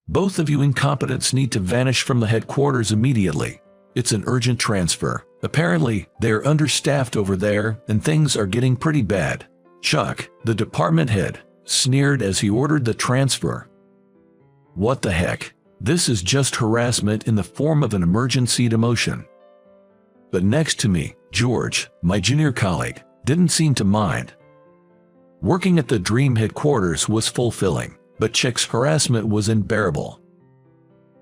Both of you incompetents need to vanish from the headquarters immediately. It's an urgent transfer. Apparently, they're understaffed over there and things are getting pretty bad. Chuck, the department head, sneered as he ordered the transfer. What the heck? This is just harassment in the form of an emergency demotion. But next to me, George, my junior colleague, didn't seem to mind. Working at the Dream headquarters was fulfilling, but Chick's harassment was unbearable.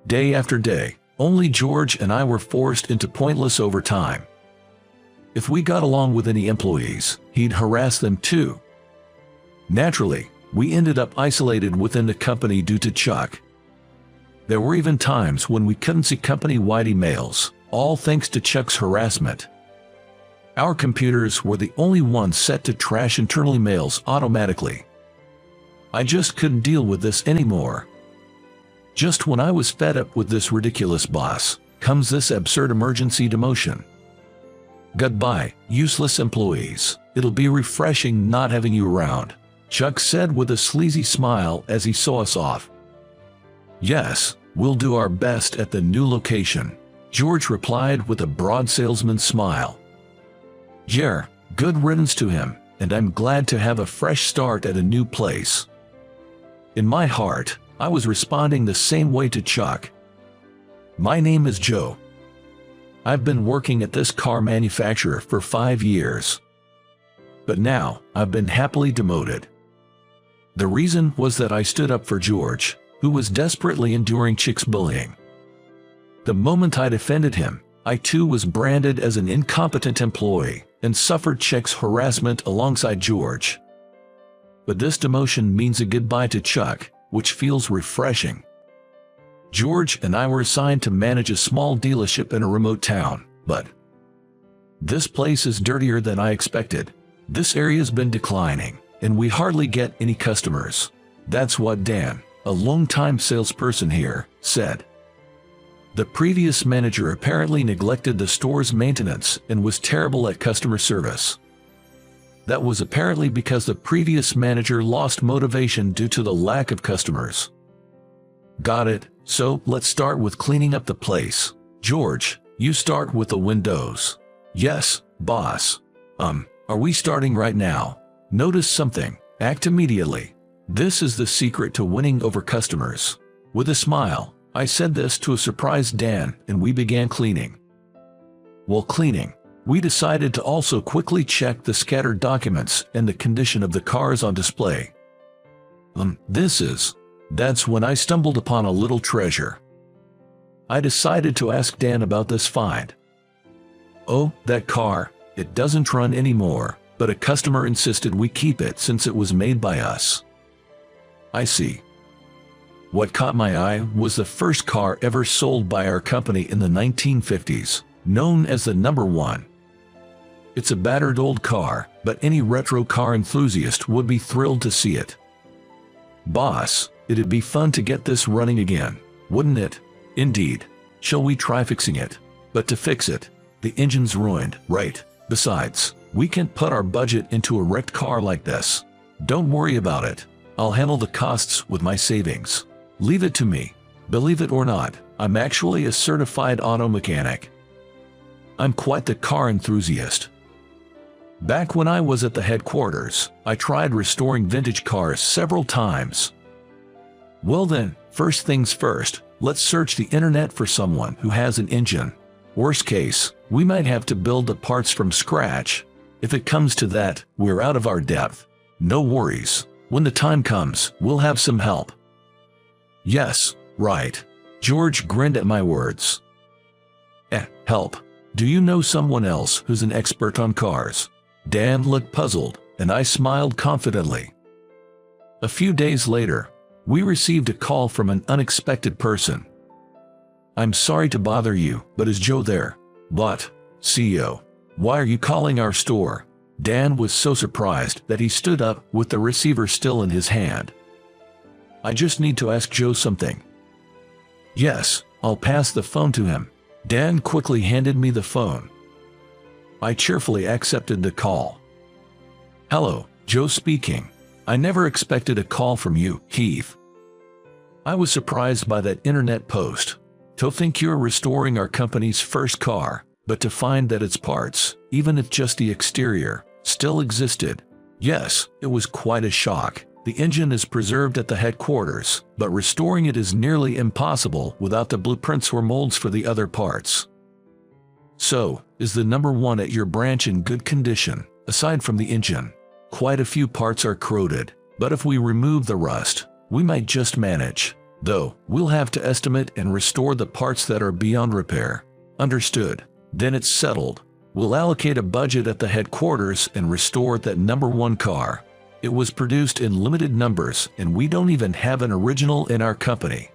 Day after day, only George and I were forced into pointless overtime. If we got along with any employees, he'd harass them too. Naturally, we ended up isolated within the company due to Chuck. There were even times when we couldn't see company-wide emails, all thanks to Chuck's harassment. Our computers were the only ones set to trash internal emails automatically. I just couldn't deal with this anymore. Just when I was fed up with this ridiculous boss, comes this absurd emergency demotion. Goodbye, useless employees. It'll be refreshing not having you around, Chuck said with a sleazy smile as he saw us off. Yes, we'll do our best at the new location, George replied with a broad salesman's smile. Yeah, good riddance to him, and I'm glad to have a fresh start at a new place. In my heart, I was responding the same way to Chuck. My name is Joe. I've been working at this car manufacturer for 5 years. But now, I've been happily demoted. The reason was that I stood up for George, who was desperately enduring Chick's bullying. The moment I defended him, I too was branded as an incompetent employee and suffered Chick's harassment alongside George. But this demotion means a goodbye to Chuck, which feels refreshing. George and I were assigned to manage a small dealership in a remote town, but this place is dirtier than I expected. This area's been declining, and we hardly get any customers. That's what Dan, a longtime salesperson here, said. The previous manager apparently neglected the store's maintenance and was terrible at customer service. That was apparently because the previous manager lost motivation due to the lack of customers. Got it, so let's start with cleaning up the place. George, you start with the windows. Yes, boss. Are we starting right now? Notice something, act immediately. This is the secret to winning over customers. With a smile, I said this to a surprised Dan and we began cleaning. While cleaning, we decided to also quickly check the scattered documents and the condition of the cars on display. That's when I stumbled upon a little treasure. I decided to ask Dan about this find. Oh, that car, it doesn't run anymore, but a customer insisted we keep it since it was made by us. I see. What caught my eye was the first car ever sold by our company in the 1950s, known as the number 1. It's a battered old car, but any retro car enthusiast would be thrilled to see it. Boss, it'd be fun to get this running again, wouldn't it? Indeed. Shall we try fixing it? But to fix it, the engine's ruined, right? Besides, we can't put our budget into a wrecked car like this. Don't worry about it. I'll handle the costs with my savings. Leave it to me. Believe it or not, I'm actually a certified auto mechanic. I'm quite the car enthusiast. Back when I was at the headquarters, I tried restoring vintage cars several times. Well then, first things first, let's search the internet for someone who has an engine. Worst case, we might have to build the parts from scratch. If it comes to that, we're out of our depth. No worries. When the time comes, we'll have some help. Yes, right. George grinned at my words. Help. Do you know someone else who's an expert on cars? Dan looked puzzled, and I smiled confidently. A few days later, we received a call from an unexpected person. I'm sorry to bother you, but is Joe there? What? CEO. Why are you calling our store? Dan was so surprised that he stood up with the receiver still in his hand. I just need to ask Joe something. Yes, I'll pass the phone to him. Dan quickly handed me the phone. I cheerfully accepted the call. Hello, Joe speaking. I never expected a call from you, Heath. I was surprised by that internet post. To think you're restoring our company's first car, but to find that its parts, even if just the exterior, still existed. Yes, it was quite a shock. The engine is preserved at the headquarters, but restoring it is nearly impossible without the blueprints or molds for the other parts. So, is the number one at your branch in good condition, aside from the engine? Quite a few parts are corroded, but if we remove the rust, we might just manage. Though, we'll have to estimate and restore the parts that are beyond repair. Understood. Then it's settled. We'll allocate a budget at the headquarters and restore that number one car. It was produced in limited numbers and we don't even have an original in our company.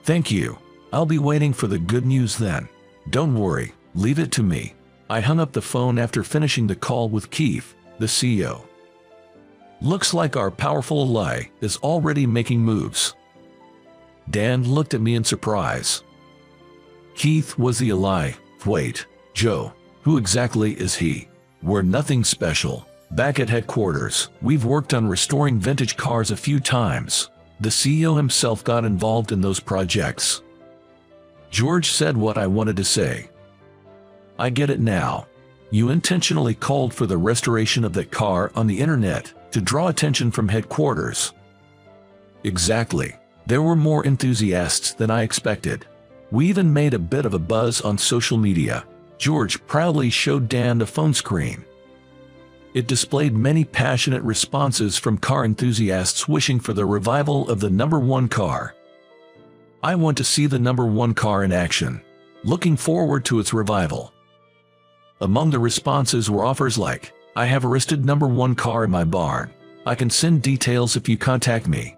Thank you. I'll be waiting for the good news then. Don't worry, leave it to me. I hung up the phone after finishing the call with Keith, the CEO. Looks like our powerful ally is already making moves. Dan looked at me in surprise. Keith was the ally. Wait, Joe, who exactly is he? We're nothing special. Back at headquarters, we've worked on restoring vintage cars a few times. The CEO himself got involved in those projects. George said what I wanted to say. I get it now. You intentionally called for the restoration of that car on the internet to draw attention from headquarters. Exactly. There were more enthusiasts than I expected. We even made a bit of a buzz on social media. George proudly showed Dan the phone screen. It displayed many passionate responses from car enthusiasts wishing for the revival of the number one car. I want to see the number one car in action. Looking forward to its revival. Among the responses were offers like, I have a listed number one car in my barn. I can send details if you contact me.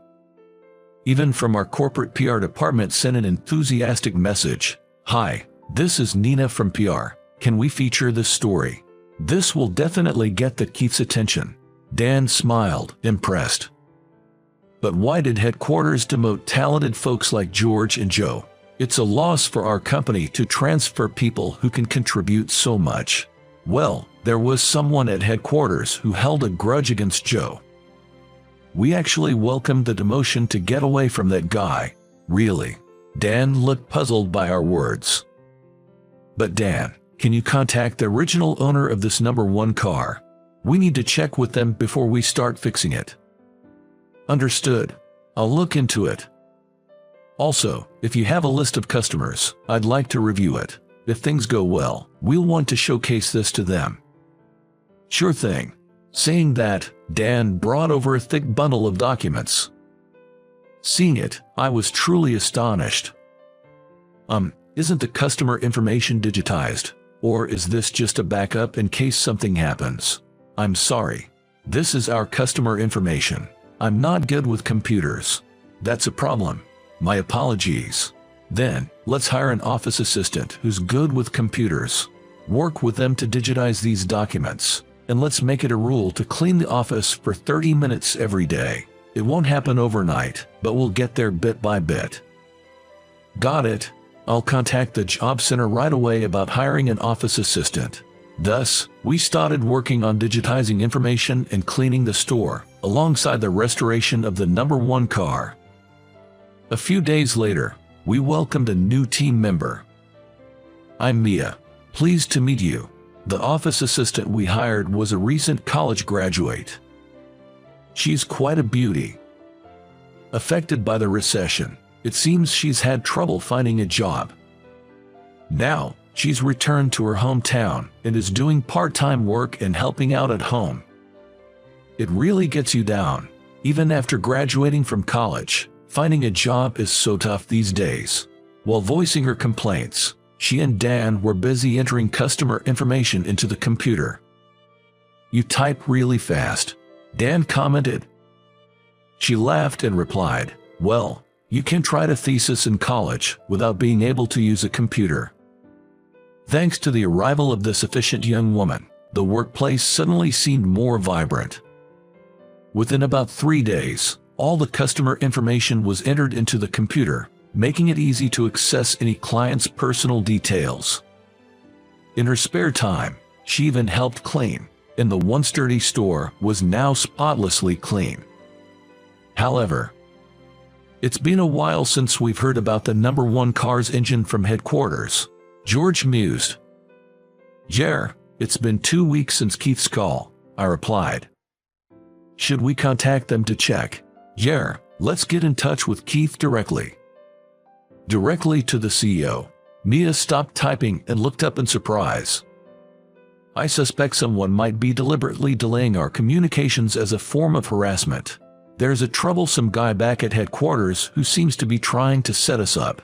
Even from our corporate PR department sent an enthusiastic message. Hi, this is Nina from PR. Can we feature this story? This will definitely get the Keith's attention. Dan smiled, impressed. But why did headquarters demote talented folks like George and Joe? It's a loss for our company to transfer people who can contribute so much. Well, there was someone at headquarters who held a grudge against Joe. We actually welcomed the demotion to get away from that guy. Really? Dan looked puzzled by our words. But Dan, can you contact the original owner of this number one car? We need to check with them before we start fixing it. Understood. I'll look into it. Also, if you have a list of customers, I'd like to review it. If things go well, we'll want to showcase this to them. Sure thing. Saying that, Dan brought over a thick bundle of documents. Seeing it, I was truly astonished. Isn't the customer information digitized? Or is this just a backup in case something happens? I'm sorry. This is our customer information. I'm not good with computers. That's a problem. My apologies. Then, let's hire an office assistant who's good with computers. Work with them to digitize these documents. And let's make it a rule to clean the office for 30 minutes every day. It won't happen overnight, but we'll get there bit by bit. Got it. I'll contact the job center right away about hiring an office assistant. Thus, we started working on digitizing information and cleaning the store, alongside the restoration of the number one car. A few days later, we welcomed a new team member. I'm Mia. Pleased to meet you. The office assistant we hired was a recent college graduate. She's quite a beauty. Affected by the recession, it seems she's had trouble finding a job. Now, she's returned to her hometown and is doing part-time work and helping out at home. It really gets you down. Even after graduating from college, finding a job is so tough these days. While voicing her complaints, she and Dan were busy entering customer information into the computer. You type really fast, Dan commented. She laughed and replied, well, you can try a thesis in college without being able to use a computer. Thanks to the arrival of this efficient young woman, the workplace suddenly seemed more vibrant. Within about 3 days, all the customer information was entered into the computer, making it easy to access any client's personal details. In her spare time, she even helped clean, and the once dirty store was now spotlessly clean. However, It's been a while since we've heard about the number one car's engine from headquarters, George mused. Yeah, it's been 2 weeks since Keith's call, I replied. Should we contact them to check? Yeah, let's get in touch with Keith directly. Directly to the CEO. Mia stopped typing and looked up in surprise. I suspect someone might be deliberately delaying our communications as a form of harassment. There's a troublesome guy back at headquarters who seems to be trying to set us up.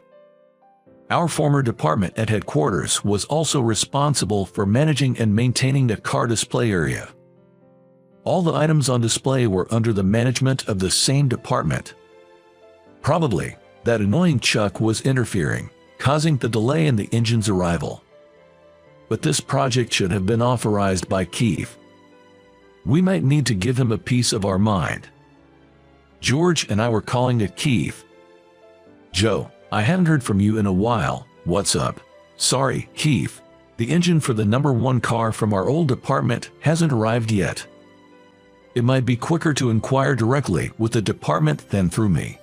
Our former department at headquarters was also responsible for managing and maintaining the car display area. All the items on display were under the management of the same department. Probably, that annoying Chuck was interfering, causing the delay in the engine's arrival. But this project should have been authorized by Keith. We might need to give him a piece of our mind. George and I were calling it Keith. Joe, I haven't heard from you in a while. What's up? Sorry, Keith. The engine for the number one car from our old department hasn't arrived yet. It might be quicker to inquire directly with the department than through me.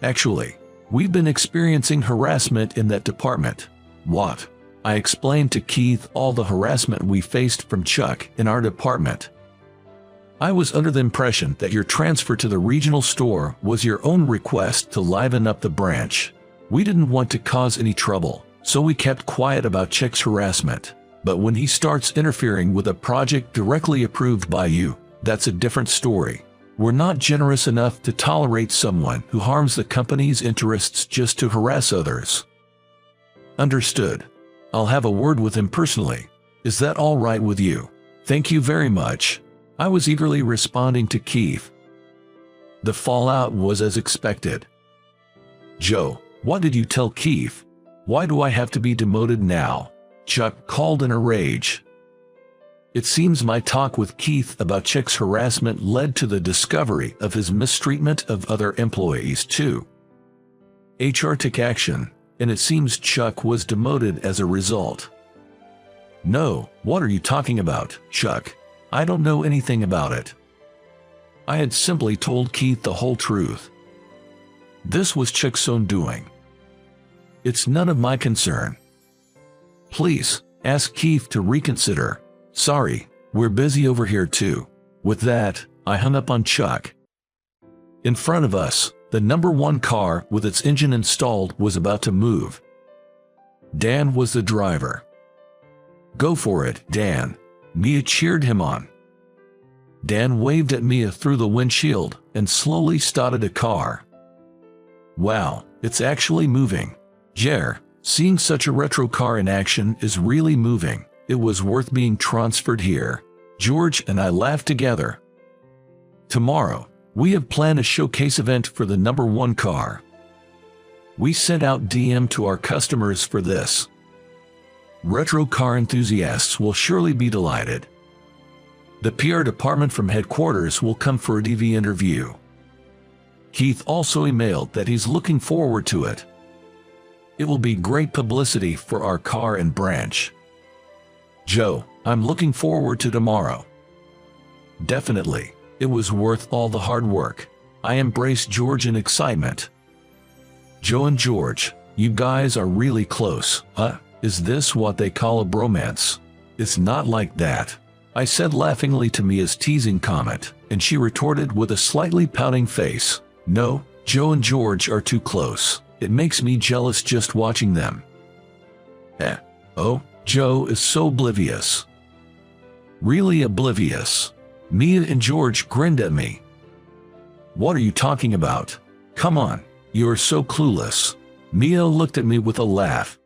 Actually, we've been experiencing harassment in that department. What? I explained to Keith all the harassment we faced from Chuck in our department. I was under the impression that your transfer to the regional store was your own request to liven up the branch. We didn't want to cause any trouble, so we kept quiet about Chuck's harassment. But when he starts interfering with a project directly approved by you, that's a different story. We're not generous enough to tolerate someone who harms the company's interests just to harass others. Understood. I'll have a word with him personally. Is that all right with you? Thank you very much. I was eagerly responding to Keith. The fallout was as expected. Joe, what did you tell Keith? Why do I have to be demoted now? Chuck called in a rage. It seems my talk with Keith about Chuck's harassment led to the discovery of his mistreatment of other employees too. HR took action, and it seems Chuck was demoted as a result. No, what are you talking about, Chuck? I don't know anything about it. I had simply told Keith the whole truth. This was Chuck's own doing. It's none of my concern. Please, ask Keith to reconsider. Sorry, we're busy over here too. With that, I hung up on Chuck. In front of us, the number one car with its engine installed was about to move. Dan was the driver. Go for it, Dan. Mia cheered him on. Dan waved at Mia through the windshield and slowly started the car. Wow, it's actually moving. Jer, seeing such a retro car in action is really moving. It was worth being transferred here. George and I laughed together. Tomorrow, we have planned a showcase event for the number one car. We sent out DM to our customers for this. Retro car enthusiasts will surely be delighted. The PR department from headquarters will come for a DV interview. Keith also emailed that he's looking forward to it. It will be great publicity for our car and branch. Joe, I'm looking forward to tomorrow. Definitely, it was worth all the hard work. I embraced George in excitement. Joe and George, you guys are really close, huh? Is this what they call a bromance? It's not like that, I said laughingly to Mia's teasing comment, and she retorted with a slightly pouting face. No, Joe and George are too close. It makes me jealous just watching them. Oh, Joe is so oblivious. Really oblivious. Mia and George grinned at me. What are you talking about? Come on, you're so clueless. Mia looked at me with a laugh.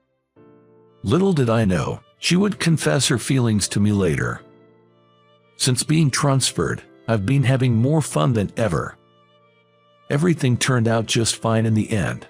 Little did I know, she would confess her feelings to me later. Since being transferred, I've been having more fun than ever. Everything turned out just fine in the end.